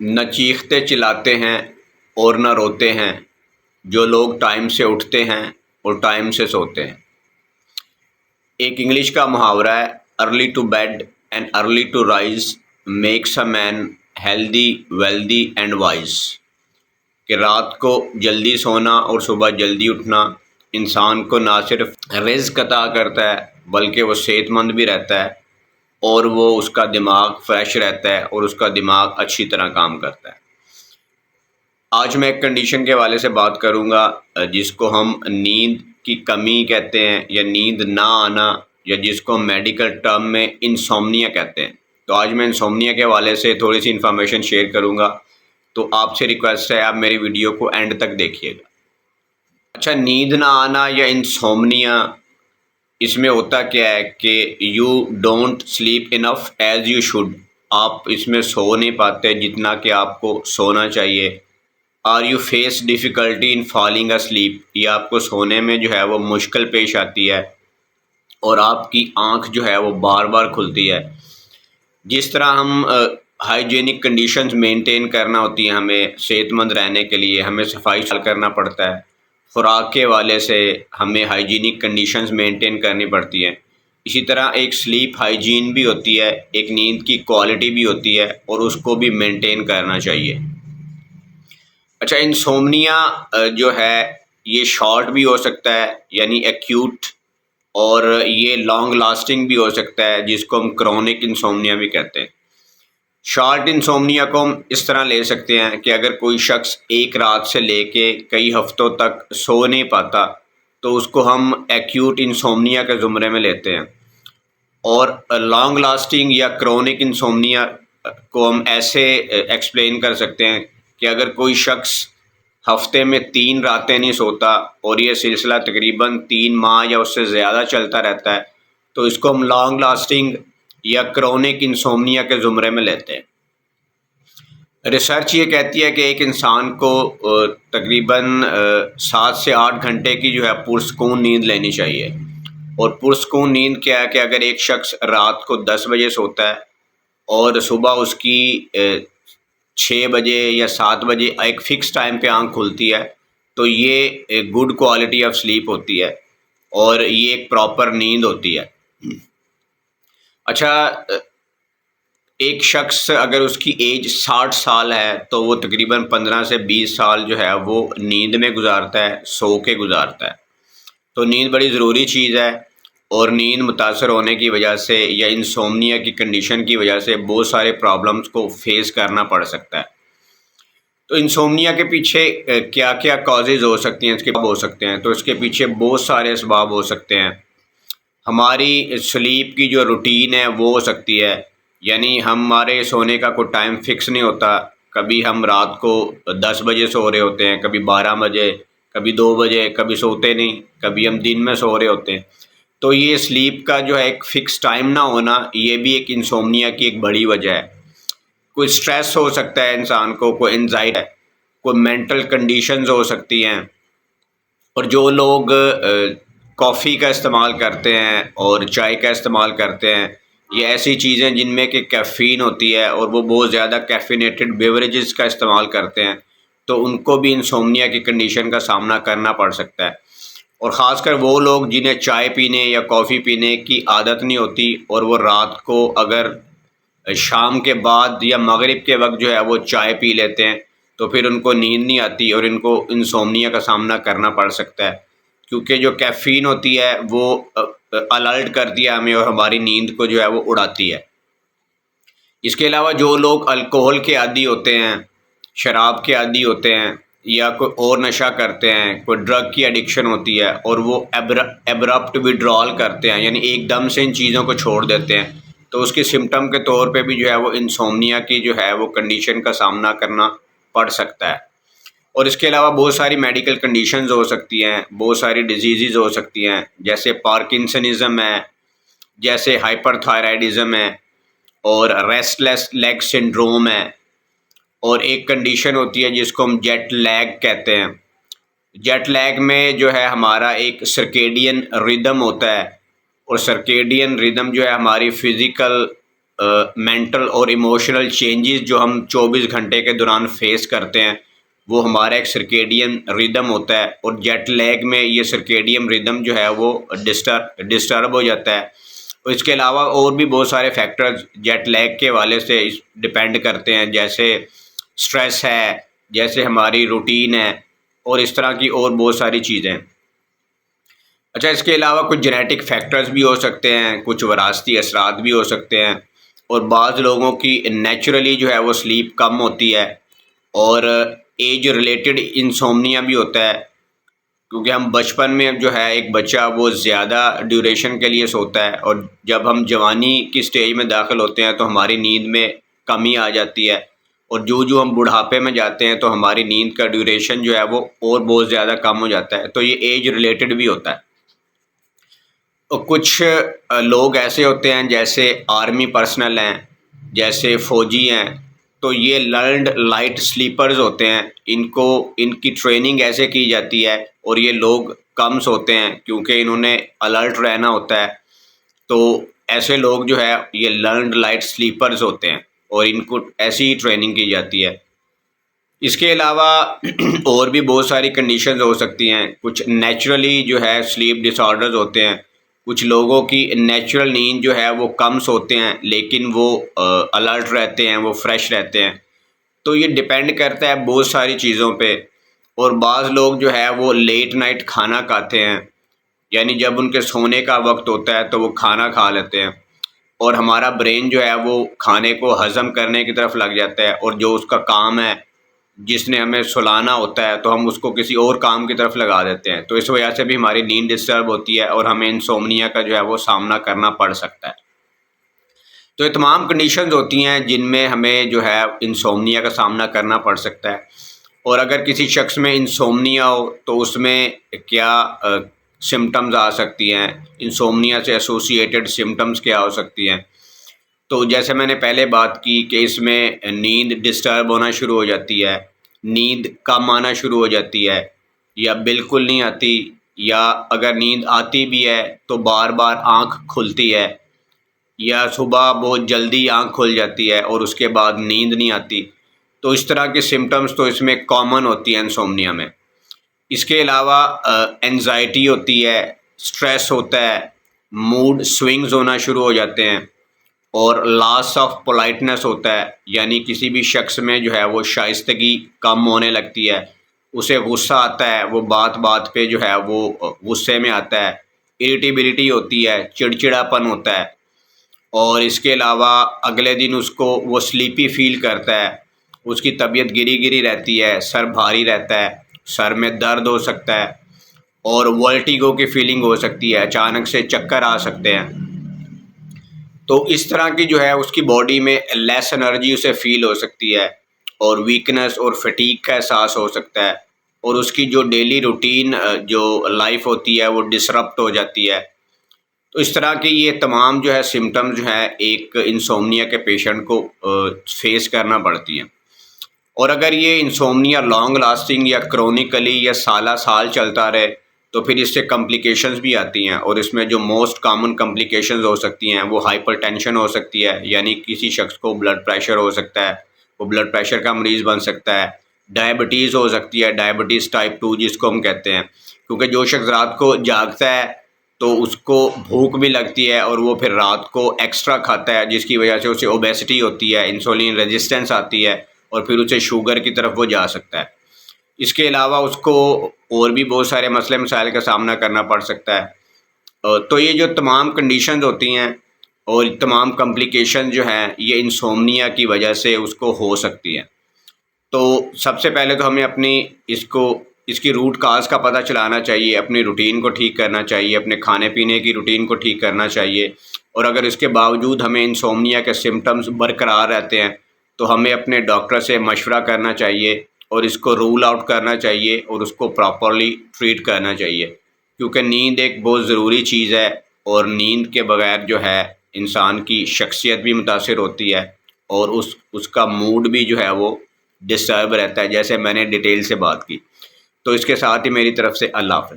न चीखते चिल्लाते हैं और न रोते हैं जो लोग टाइम से उठते हैं और टाइम से सोते हैं। एक इंग्लिश का मुहावरा है, early to bed and early to rise makes a man healthy wealthy and wise. कि रात को जल्दी सोना और सुबह जल्दी उठना इंसान को ना सिर्फ रिज़्क अता करता है बल्कि वो सेहतमंद भी रहता है और वो उसका दिमाग फ्रेश रहता है और उसका दिमाग अच्छी तरह काम करता है। आज मैं एक कंडीशन के हवाले से बात करूंगा जिसको हम नींद की कमी कहते हैं या नींद ना आना, या जिसको हम मेडिकल टर्म में इंसोम्निया कहते हैं। तो आज मैं इंसोम्निया के हवाले से थोड़ी सी इन्फॉर्मेशन शेयर करूंगा, तो आपसे रिक्वेस्ट है आप मेरी वीडियो को एंड तक देखिएगा। अच्छा, नींद ना आना या इंसोम्निया, इसमें होता क्या है कि you don't sleep enough as you should. आप इसमें सो नहीं पाते जितना कि आपको सोना चाहिए। Are you face difficulty in falling asleep, या आपको सोने में जो है वो मुश्किल पेश आती है और आपकी आँख जो है वो बार बार खुलती है। जिस तरह हम हाइजीनिक कंडीशंस मेंटेन करना होती हैं, हमें सेहतमंद रहने के लिए हमें सफाई करना पड़ता है, खुराक के हवाले से हमें हाइजीनिक कंडीशंस मेंटेन करनी पड़ती हैं। इसी तरह एक स्लीप हाइजीन भी होती है, एक नींद की क्वालिटी भी होती है और उसको भी मेंटेन करना चाहिए। अच्छा, इंसोम्निया जो है ये शॉर्ट भी हो सकता है यानी एक्यूट, और ये लॉन्ग लास्टिंग भी हो सकता है जिसको हम क्रोनिक इंसोम्निया भी कहते हैं। शॉर्ट इंसोम्निया को हम इस तरह ले सकते हैं कि अगर कोई शख्स एक रात से लेके कई हफ्तों तक सो नहीं पाता तो उसको हम एक्यूट इंसोम्निया के ज़ुमरे में लेते हैं। और लॉन्ग लास्टिंग या क्रोनिक इंसोम्निया को हम ऐसे एक्सप्लेन कर सकते हैं कि अगर कोई शख्स हफ्ते में 3 रातें नहीं सोता और ये सिलसिला तकरीबन 3 माह या उससे ज़्यादा चलता रहता है तो इसको हम लॉन्ग लास्टिंग या क्रोनिक इंसोम्निया के ज़ुमरे में लेते हैं। रिसर्च ये कहती है कि एक इंसान को तकरीबन 7 से 8 घंटे की जो है पुरस्कून नींद लेनी चाहिए। और पुरस्कून नींद क्या है कि अगर एक शख्स रात को 10 बजे सोता है और सुबह उसकी 6 बजे या 7 बजे एक फ़िक्स टाइम पे आँख खुलती है तो ये एक गुड क्वालिटी ऑफ स्लीप होती है और ये एक प्रॉपर नींद होती है। अच्छा, एक शख्स अगर उसकी एज 60 साल है तो वो तकरीबन 15 से 20 साल जो है वो नींद में गुजारता है, सो के गुजारता है। तो नींद बड़ी ज़रूरी चीज़ है और नींद मुतासर होने की वजह से या इंसोम्निया की कंडीशन की वजह से बहुत सारे प्रॉब्लम्स को फेस करना पड़ सकता है। तो इंसोम्निया के पीछे क्या क्या कॉजेज़ हो सकती हैं, इसके हो सकते हैं, तो इसके पीछे बहुत सारे असबाब हो सकते हैं। हमारी स्लीप की जो रूटीन है वो हो सकती है, यानी हमारे सोने का कोई टाइम फ़िक्स नहीं होता। कभी हम रात को 10 बजे सो रहे होते हैं, कभी 12 बजे, कभी 2 बजे, कभी सोते नहीं, कभी हम दिन में सो रहे होते हैं। तो ये स्लीप का जो है एक फ़िक्स टाइम ना होना, ये भी एक इंसोम्निया की एक बड़ी वजह है। कोई स्ट्रेस हो सकता है इंसान को, कोई एंजाइटी है, कोई मेंटल कंडीशंस हो सकती हैं। और जो लोग कॉफ़ी का इस्तेमाल करते हैं और चाय का इस्तेमाल करते हैं, ये ऐसी चीज़ें जिनमें कि कैफ़ीन होती है और वो बहुत ज़्यादा कैफ़ीनेटेड बेवरेजेस का इस्तेमाल करते हैं, तो उनको भी इंसोम्निया की कंडीशन का सामना करना पड़ सकता है। और ख़ासकर वो लोग जिन्हें चाय पीने या कॉफ़ी पीने की आदत नहीं होती और वो रात को अगर शाम के बाद या मगरिब के वक्त जो है वो चाय पी लेते हैं तो फिर उनको नींद नहीं आती और इनको इंसोम्निया का सामना करना पड़ सकता है, क्योंकि जो कैफ़ीन होती है वो अलर्ट करती है हमें और हमारी नींद को जो है वो उड़ाती है। इसके अलावा जो लोग अल्कोहल के आदी होते हैं, शराब के आदी होते हैं या कोई और नशा करते हैं, कोई ड्रग की एडिक्शन होती है और वो एब्रप्ट विड्रॉल करते हैं यानी एकदम से इन चीज़ों को छोड़ देते हैं, तो उसके सिम्टम के तौर पे भी जो है वो इंसोम्निया की जो है वो कंडीशन का सामना करना पड़ सकता है। और इसके अलावा बहुत सारी मेडिकल कंडीशंस हो सकती हैं, बहुत सारी डिजीज़ हो सकती हैं, जैसे पार्किंसनिज़म है, जैसे हाइपरथायराइडिज़म है और रेस्टलेस लेग सिंड्रोम है। और एक कंडीशन होती है जिसको हम जेट लैग कहते हैं। जेट लैग में जो है हमारा एक सर्केडियन रिदम होता है और सर्केडियन रिदम जो है हमारी फ़िज़िकल मेंटल और इमोशनल चेंजेस जो हम 24 घंटे के दौरान फेस करते हैं, वो हमारा एक सर्केडियन रिदम होता है, और जेट लैग में ये सर्केडियन रिदम जो है वो डिस्टर्ब हो जाता है। और इसके अलावा और भी बहुत सारे फैक्टर्स जेट लैग के हवाले से डिपेंड करते हैं, जैसे स्ट्रेस है, जैसे हमारी रूटीन है, और इस तरह की और बहुत सारी चीज़ें। अच्छा, इसके अलावा कुछ जेनेटिक फैक्टर्स भी हो सकते हैं, कुछ विरासती असरात भी हो सकते हैं, और बाज़ लोगों की नेचुरली जो है वो स्लीप कम होती है, और एज रिलेटेड इंसोम्निया भी होता है, क्योंकि हम बचपन में जो है एक बच्चा वो ज़्यादा ड्यूरेशन के लिए सोता है, और जब हम जवानी की स्टेज में दाखिल होते हैं तो हमारी नींद में कमी आ जाती है, और जो हम बुढ़ापे में जाते हैं तो हमारी नींद का ड्यूरेशन जो है वो और बहुत ज़्यादा कम हो जाता है। तो ये एज रिलेटेड भी होता है। और कुछ लोग ऐसे होते हैं जैसे आर्मी पर्सनल हैं, जैसे फ़ौजी हैं, तो ये लर्नड लाइट स्लीपर्स होते हैं। इनकी ट्रेनिंग ऐसे की जाती है, और ये लोग कम सोते हैं क्योंकि इन्होंने अलर्ट रहना होता है। तो ऐसे लोग जो है ये लर्नड लाइट स्लीपर्स होते हैं, और इनको ऐसी ही ट्रेनिंग की जाती है। इसके अलावा और भी बहुत सारी कंडीशंस हो सकती हैं। कुछ नेचुरली जो है स्लीप डिसऑर्डर्स होते हैं। कुछ लोगों की नेचुरल नींद जो है वो कम सोते हैं, लेकिन वो अलर्ट रहते हैं, वो फ्रेश रहते हैं। तो ये डिपेंड करता है बहुत सारी चीज़ों पे। और बाज़ लोग जो है वो लेट नाइट खाना खाते हैं, यानी जब उनके सोने का वक्त होता है तो वो खाना खा लेते हैं, और हमारा ब्रेन जो है वो खाने को हज़म करने की तरफ लग जाता है, और जो उसका काम है जिसने हमें सुलाना होता है तो हम उसको किसी और काम की तरफ लगा देते हैं। तो इस वजह से भी हमारी नींद डिस्टर्ब होती है, और हमें इंसोम्निया का जो है वो सामना करना पड़ सकता है। तो ये तमाम कंडीशंस होती हैं जिनमें हमें जो है इंसोम्निया का सामना करना पड़ सकता है। और अगर किसी शख्स में इंसोम्निया हो तो उसमें क्या सिम्टम्स आ सकती हैं, इंसोम्निया से एसोसिएटेड सिम्टम्स क्या हो सकती हैं। तो जैसे मैंने पहले बात की कि इसमें नींद डिस्टर्ब होना शुरू हो जाती है, नींद कम आना शुरू हो जाती है, या बिल्कुल नहीं आती, या अगर नींद आती भी है तो बार बार आँख खुलती है, या सुबह बहुत जल्दी आँख खुल जाती है और उसके बाद नींद नहीं आती। तो इस तरह के सिम्टम्स तो इसमें कॉमन होती है इंसोम्निया में। इसके अलावा एंजाइटी होती है, स्ट्रेस होता है, मूड स्विंग्स होना शुरू हो जाते हैं, और लॉस ऑफ पोलाइटनेस होता है, यानी किसी भी शख्स में जो है वो शाइस्तगी कम होने लगती है, उसे गुस्सा आता है, वो बात बात पे जो है वो गुस्से में आता है, इरिटेबिलिटी होती है, चिड़चिड़ापन होता है, और इसके अलावा अगले दिन उसको वो स्लीपी फील करता है, उसकी तबीयत गिरी गिरी रहती है, सर भारी रहता है, सर में दर्द हो सकता है, और वर्टिगो की फीलिंग हो सकती है, अचानक से चक्कर आ सकते हैं। तो इस तरह की जो है उसकी बॉडी में लेस एनर्जी उसे फील हो सकती है, और वीकनेस और फटीग का एहसास हो सकता है, और उसकी जो डेली रूटीन जो लाइफ होती है वो डिसरप्ट हो जाती है। तो इस तरह की ये तमाम जो है सिम्टम्स जो है एक इंसोम्निया के पेशेंट को फेस करना पड़ती हैं। और अगर ये इंसोम्निया लॉन्ग लास्टिंग या क्रोनिकली या साला साल चलता रहे तो फिर इससे कॉम्प्लिकेशंस भी आती हैं, और इसमें जो मोस्ट कॉमन कॉम्प्लिकेशंस हो सकती हैं वो हाइपरटेंशन हो सकती है, यानी किसी शख्स को ब्लड प्रेशर हो सकता है, वो ब्लड प्रेशर का मरीज़ बन सकता है। डायबिटीज़ हो सकती है, डायबिटीज़ टाइप 2 जिसको हम कहते हैं, क्योंकि जो शख्स रात को जागता है तो उसको भूख भी लगती है, और वो फिर रात को एक्स्ट्रा खाता है, जिसकी वजह से उसे ओबेसिटी होती है, इंसुलिन रेजिस्टेंस आती है, और फिर उसे शुगर की तरफ वो जा सकता है। इसके अलावा उसको और भी बहुत सारे मसले मसाइल का सामना करना पड़ सकता है। तो ये जो तमाम कंडीशंस होती हैं और तमाम कॉम्प्लिकेशन जो हैं ये इंसोम्निया की वजह से उसको हो सकती है। तो सबसे पहले तो हमें इसकी रूट काज का पता चलाना चाहिए, अपनी रूटीन को ठीक करना चाहिए, अपने खाने पीने की रूटीन को ठीक करना चाहिए। और अगर इसके बावजूद हमें इंसोम्निया के सिम्टम्स बरकरार रहते हैं तो हमें अपने डॉक्टर से मशवरा करना चाहिए, और इसको रूल आउट करना चाहिए, और उसको प्रॉपरली ट्रीट करना चाहिए, क्योंकि नींद एक बहुत ज़रूरी चीज़ है, और नींद के बगैर जो है इंसान की शख्सियत भी मुतासिर होती है, और उसका मूड भी जो है वो डिस्टर्ब रहता है, जैसे मैंने डिटेल से बात की। तो इसके साथ ही मेरी तरफ से अल्लाह हाफ़िज़।